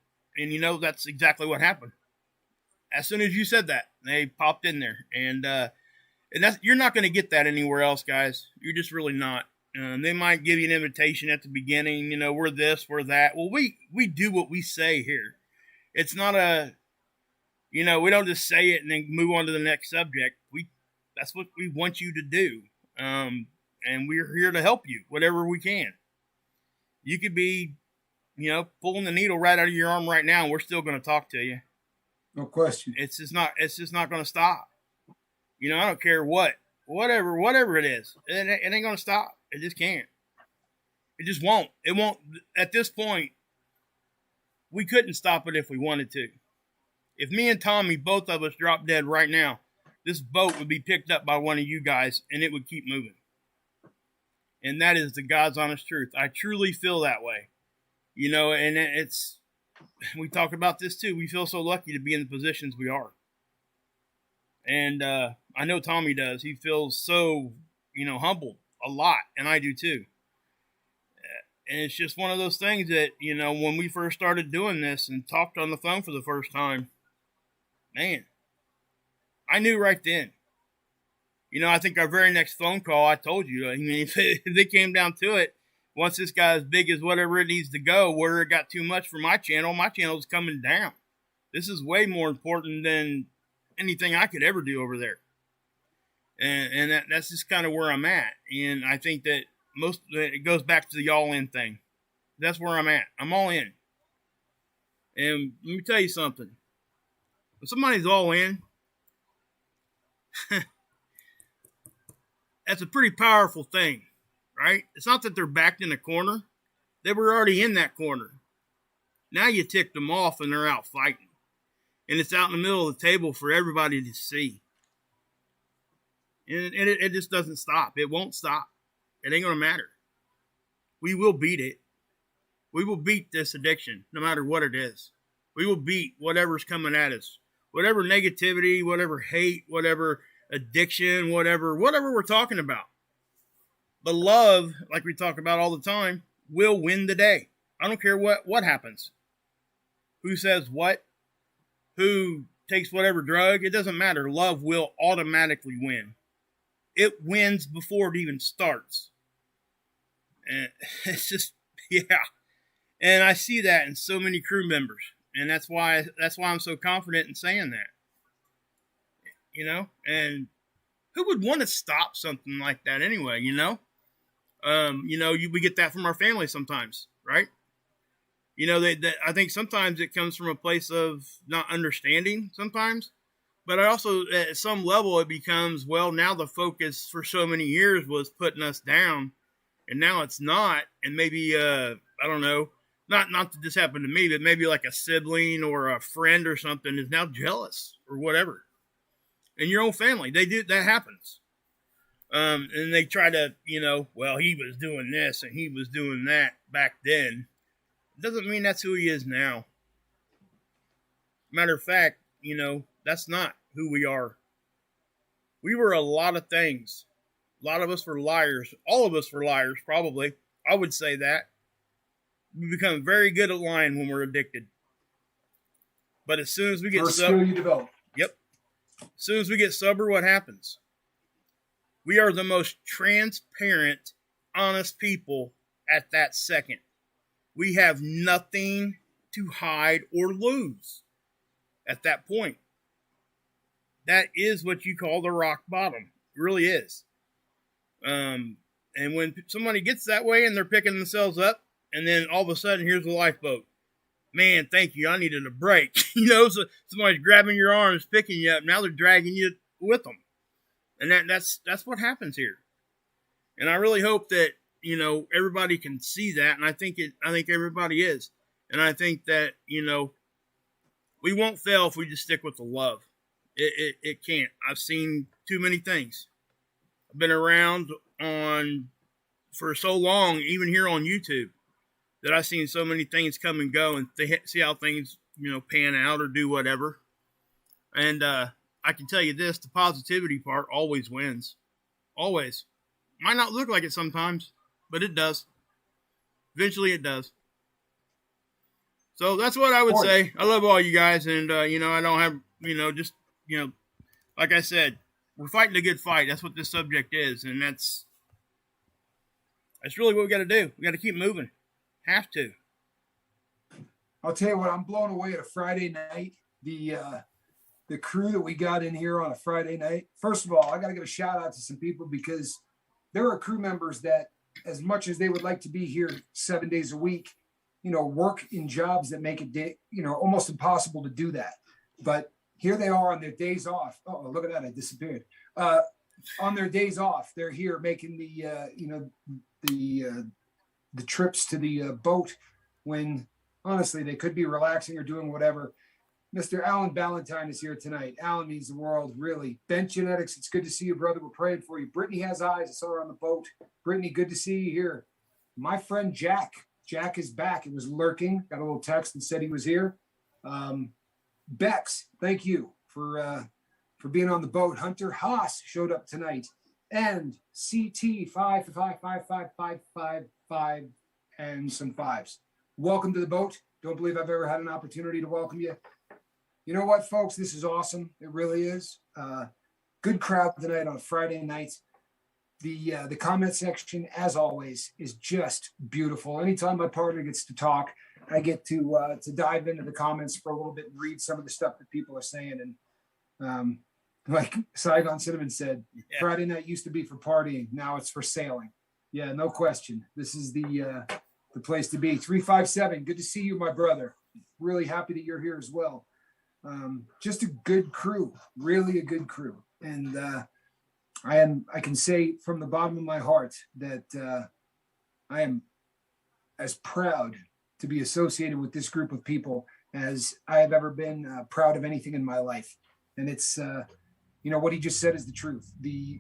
that's exactly what happened. As soon as you said that, they popped in there, and that's you're not going to get that anywhere else, guys. You're just really not. They might give you an invitation at the beginning. We're this, we're that. Well, we do what we say here. It's not we don't just say it and then move on to the next subject. That's what we want you to do. And we're here to help you, whatever we can. You could be, pulling the needle right out of your arm right now, and we're still going to talk to you. No question. It's just not going to stop. I don't care whatever it is. It ain't going to stop. It just can't. It just won't. It won't. At this point, we couldn't stop it if we wanted to. If me and Tommy, both of us, dropped dead right now, this boat would be picked up by one of you guys, and it would keep moving. And that is the God's honest truth. I truly feel that way. And it's, we talk about this too. We feel so lucky to be in the positions we are. And I know Tommy does. He feels so, humbled a lot, and I do too. And it's just one of those things that, when we first started doing this and talked on the phone for the first time, man, I knew right then. I think our very next phone call, I told you, I mean, if it came down to it, once this guy is big as whatever it needs to go, where it got too much for my channel is coming down. This is way more important than anything I could ever do over there. And that's just kind of where I'm at. And I think that it goes back to the all-in thing. That's where I'm at. I'm all in. And let me tell you something. When somebody's all in, that's a pretty powerful thing, right? It's not that they're backed in a corner. They were already in that corner. Now you ticked them off and they're out fighting. And it's out in the middle of the table for everybody to see. And it just doesn't stop. It won't stop. It ain't going to matter. We will beat it. We will beat this addiction, no matter what it is. We will beat whatever's coming at us. Whatever negativity, whatever hate, whatever addiction, whatever we're talking about. The love, like we talk about all the time, will win the day. I don't care what happens. Who says what? Who takes whatever drug? It doesn't matter. Love will automatically win. It wins before it even starts. And it's just, yeah. And I see that in so many crew members. And that's why I'm so confident in saying that. And who would want to stop something like that anyway? We get that from our family sometimes, right? I think sometimes it comes from a place of not understanding sometimes, but I also, at some level, it becomes, well, now the focus for so many years was putting us down, and now it's not. And maybe, I don't know, not that this happened to me, but maybe like a sibling or a friend or something is now jealous or whatever. In your own family, that happens. And they try to, well, he was doing this and he was doing that back then. It doesn't mean that's who he is now. Matter of fact, that's not who we are. We were a lot of things. A lot of us were liars. All of us were liars, probably. I would say that. We become very good at lying when we're addicted. But as soon as we get sober, you develop. Yep. As soon as we get sober, what happens? We are the most transparent, honest people at that second. We have nothing to hide or lose at that point. That is what you call the rock bottom. It really is. And when somebody gets that way and they're picking themselves up, and then all of a sudden, here's the lifeboat. Man, thank you. I needed a break. So somebody's grabbing your arms, picking you up. Now they're dragging you with them. And that's what happens here. And I really hope that, everybody can see that. And I think everybody is. And I think that, we won't fail if we just stick with the love. It can't. I've seen too many things. I've been around for so long, even here on YouTube, that I've seen so many things come and go and see how things, pan out or do whatever. And I can tell you this, the positivity part always wins. Always. Might not look like it sometimes, but it does. Eventually it does. So that's what I would say. I love all you guys, and, I don't have, like I said, we're fighting a good fight. That's what this subject is, and that's really what we got to do. We got to keep moving. Have to. I'll tell you what, I'm blown away at a Friday night. The crew that we got in here on a Friday night. First of all, I got to give a shout out to some people because there are crew members that, as much as they would like to be here 7 days a week, work in jobs that make it, almost impossible to do that. But here they are on their days off. Oh, look at that. I disappeared. On their days off, they're here making the trips to the boat when honestly they could be relaxing or doing whatever. Mr. Alan Ballantyne is here tonight. Alan means the world, really. Bent Genetics, it's good to see you, brother. We're praying for you. Brittany has eyes. I saw her on the boat. Brittany, good to see you here. My friend Jack. Jack is back. He was lurking. Got a little text and said he was here. Bex, thank you for being on the boat. Hunter Haas showed up tonight. And CT 5555555 and some fives. Welcome to the boat. Don't believe I've ever had an opportunity to welcome you. You know what, folks? This is awesome. It really is. Good crowd tonight on Friday night. The comment section, as always, is just beautiful. Anytime my partner gets to talk, I get to dive into the comments for a little bit and read some of the stuff that people are saying. And like Saigon Cinnamon said, yeah. Friday night used to be for partying. Now it's for sailing. Yeah, no question. This is the place to be. 357. Good to see you, my brother. Really happy that you're here as well. Just a good crew, really a good crew. And I can say from the bottom of my heart that I am as proud to be associated with this group of people as I have ever been proud of anything in my life. And it's, what he just said is the truth. The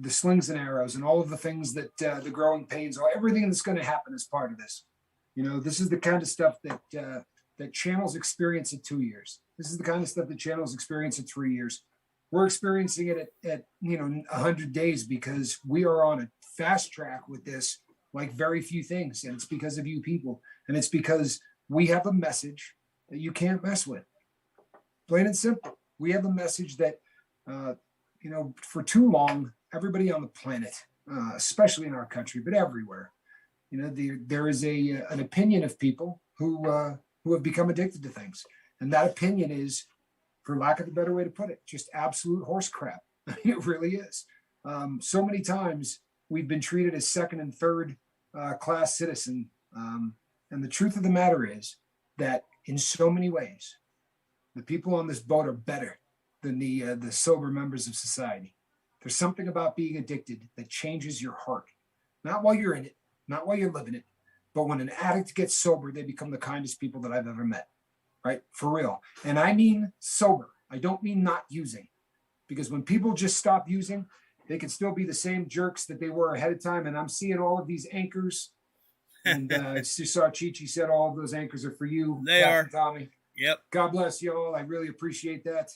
slings and arrows and all of the things that the growing pains, or everything that's going to happen as part of this. This is the kind of stuff that channels experience at 2 years. This is the kind of stuff that channels experience at 3 years. We're experiencing it at 100 days because we are on a fast track with this, like very few things. And it's because of you people. And it's because we have a message that you can't mess with. Plain and simple. We have a message that, for too long, everybody on the planet, especially in our country, but everywhere, there is an opinion of people who have become addicted to things. And that opinion is, for lack of a better way to put it, just absolute horse crap. It really is. So many times we've been treated as second and third class citizen. And the truth of the matter is that in so many ways, the people on this boat are better than the sober members of society. There's something about being addicted that changes your heart. Not while you're in it, not while you're living it, but when an addict gets sober, they become the kindest people that I've ever met. Right? For real. And I mean sober. I don't mean not using. Because when people just stop using, they can still be the same jerks that they were ahead of time. And I'm seeing all of these anchors. And I just saw Chi-Chi said all of those anchors are for you, They Captain are. Tommy. Yep. God bless you all. I really appreciate that.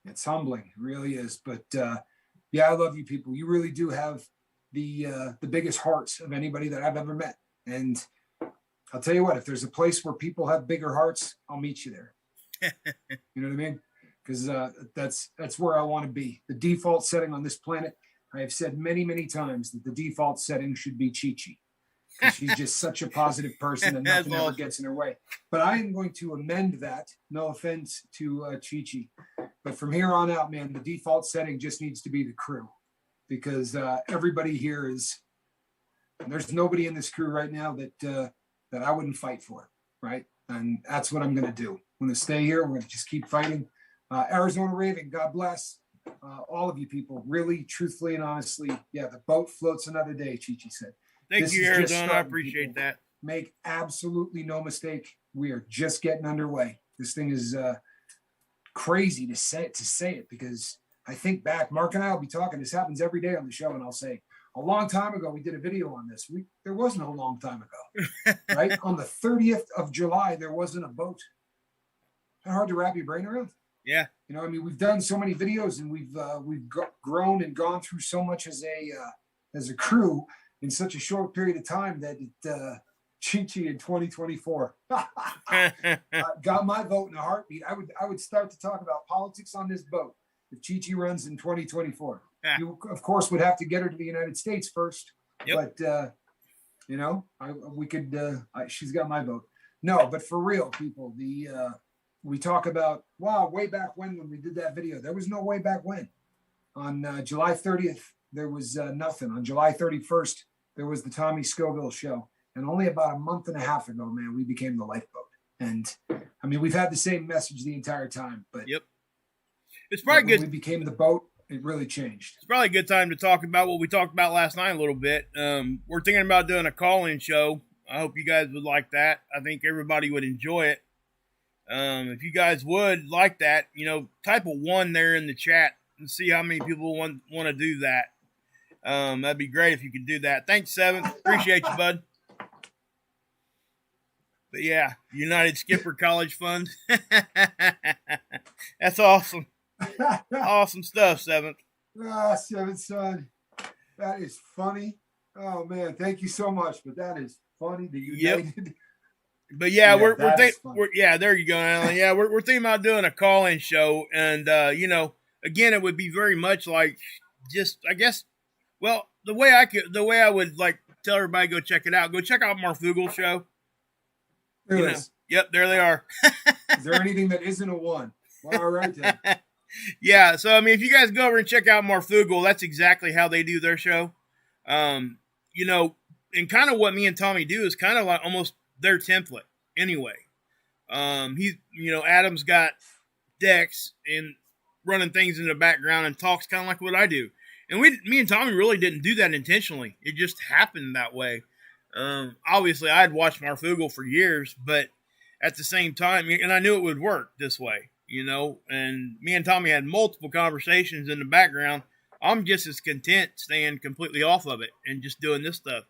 It's humbling, it really is. But yeah, I love you people. You really do have the biggest hearts of anybody that I've ever met. And I'll tell you what, if there's a place where people have bigger hearts, I'll meet you there. You know what I mean? Because that's where I want to be. The default setting on this planet, I have said many, many times that the default setting should be Chi-Chi. She's just such a positive person and nothing ever gets in her way. But I am going to amend that. No offense to Chi-Chi. But from here on out, man, the default setting just needs to be the crew. Because everybody here is, there's nobody in this crew right now that I wouldn't fight for, right? And that's what I'm going to do. I'm going to stay here. We're going to just keep fighting. Arizona Raven, God bless all of you people. Really, truthfully, and honestly, yeah, the boat floats another day, Chi-Chi said. Thank you, Arizona. I appreciate that. Make absolutely no mistake. We are just getting underway. This thing is crazy to say it because I think back, Mark and I will be talking. This happens every day on the show, and I'll say, a long time ago, we did a video on this. There was no long time ago, right? On the 30th of July, there wasn't a boat. Hard to wrap your brain around. Yeah. You know, I mean, we've done so many videos and we've grown and gone through so much as a crew in such a short period of time that Chi-Chi in 2024 got my vote in a heartbeat. I would start to talk about politics on this boat if Chi-Chi runs in 2024. Yeah. You, of course, would have to get her to the United States first. Yep. But, you know, she's got my vote. No, but for real, people, we talk about, wow, way back when we did that video. There was no way back when. On July 30th, there was nothing. On July 31st, there was the Tommy Scoville show. And only about a month and a half ago, man, we became the lifeboat. And, I mean, we've had the same message the entire time. But yep, it's probably good. When we became the boat, it really changed. It's probably a good time to talk about what we talked about last night a little bit. We're thinking about doing a call-in show. I hope you guys would like that. I think everybody would enjoy it. If you guys would like that, you know, type a 1 there in the chat and see how many people want to do that. That'd be great if you could do that. Thanks, Seven. Appreciate you, bud. But yeah, United Skipper College Fund. That's awesome. Awesome stuff, Seventh. Seventh son. That is funny. Oh man, thank you so much. But that is funny. The United. Yep. But yeah, we're there you go, Alan. Yeah, we're thinking about doing a call-in show, and you know, again, it would be very much like just, I guess, well, the way I would like tell everybody go check it out. Go check out Marfugle's show. There it is. Yep, there they are. Is there anything that isn't a 1? Well, all right then. Yeah, so I mean, if you guys go over and check out Marfugle, that's exactly how they do their show. You know, and kind of what me and Tommy do is kind of like almost their template anyway. Adam's got decks and running things in the background and talks kind of like what I do. And me and Tommy really didn't do that intentionally. It just happened that way. Obviously I had watched Marfugle for years, but at the same time, and I knew it would work this way, you know, and me and Tommy had multiple conversations in the background. I'm just as content staying completely off of it and just doing this stuff,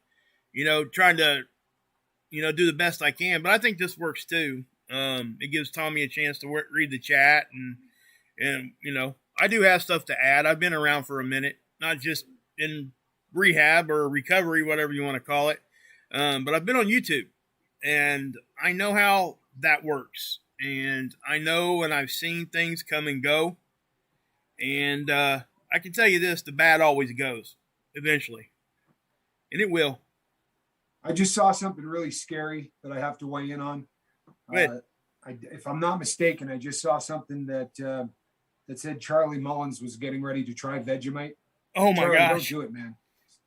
you know, trying to, you know, do the best I can. But I think this works too. It gives Tommy a chance to read the chat and, you know, I do have stuff to add. I've been around for a minute, not just in rehab or recovery, whatever you want to call it. But I've been on YouTube and I know how that works. And I know, and I've seen things come and go. And, I can tell you this, the bad always goes eventually. And it will. I just saw something really scary that I have to weigh in on. If I'm not mistaken, I just saw something that that said Charlie Mullins was getting ready to try Vegemite. Oh my Charlie, don't gosh. do it, man.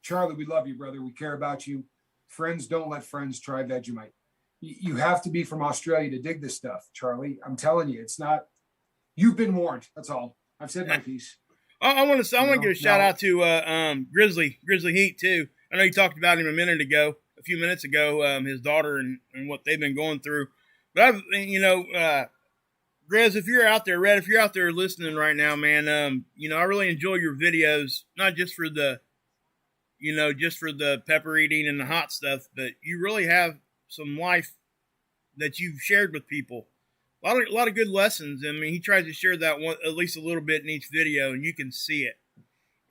Charlie, we love you, brother. We care about you. Friends don't let friends try Vegemite. You have to be from Australia to dig this stuff, Charlie. I'm telling you, it's not. You've been warned. That's all. I've said my piece. I want to give a shout out to Grizzly Heat too. I know you talked about him a few minutes ago, his daughter and what they've been going through. But Grizz, if you're out there, Red, if you're out there listening right now, man, I really enjoy your videos, not just for the, just for the pepper eating and the hot stuff, but you really have some life that you've shared with people. A lot of good lessons. I mean, he tries to share that one at least a little bit in each video, and you can see it.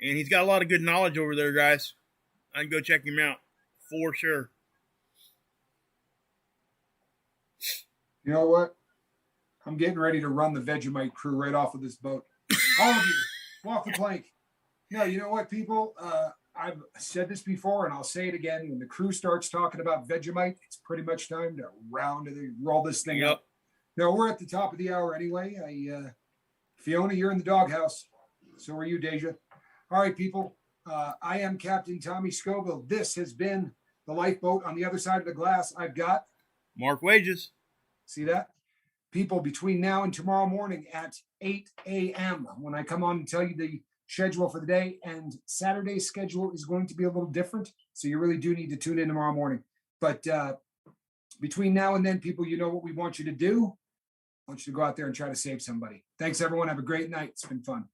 And he's got a lot of good knowledge over there, guys. I'd go check him out for sure. You know what? I'm getting ready to run the Vegemite crew right off of this boat. All of you, walk the plank. No, you know what, people? I've said this before, and I'll say it again. When the crew starts talking about Vegemite, it's pretty much time to roll this thing up. No, we're at the top of the hour anyway. Fiona, you're in the doghouse. So are you, Deja. All right, people. I am Captain Tommy Scoville. This has been the Lifeboat. On the other side of the glass, I've got Mark Wages. See that? People, between now and tomorrow morning at 8 a.m., when I come on and tell you the schedule for the day, and Saturday's schedule is going to be a little different. So you really do need to tune in tomorrow morning. But between now and then, people, you know what we want you to do. I want you to go out there and try to save somebody. Thanks, everyone. Have a great night. It's been fun.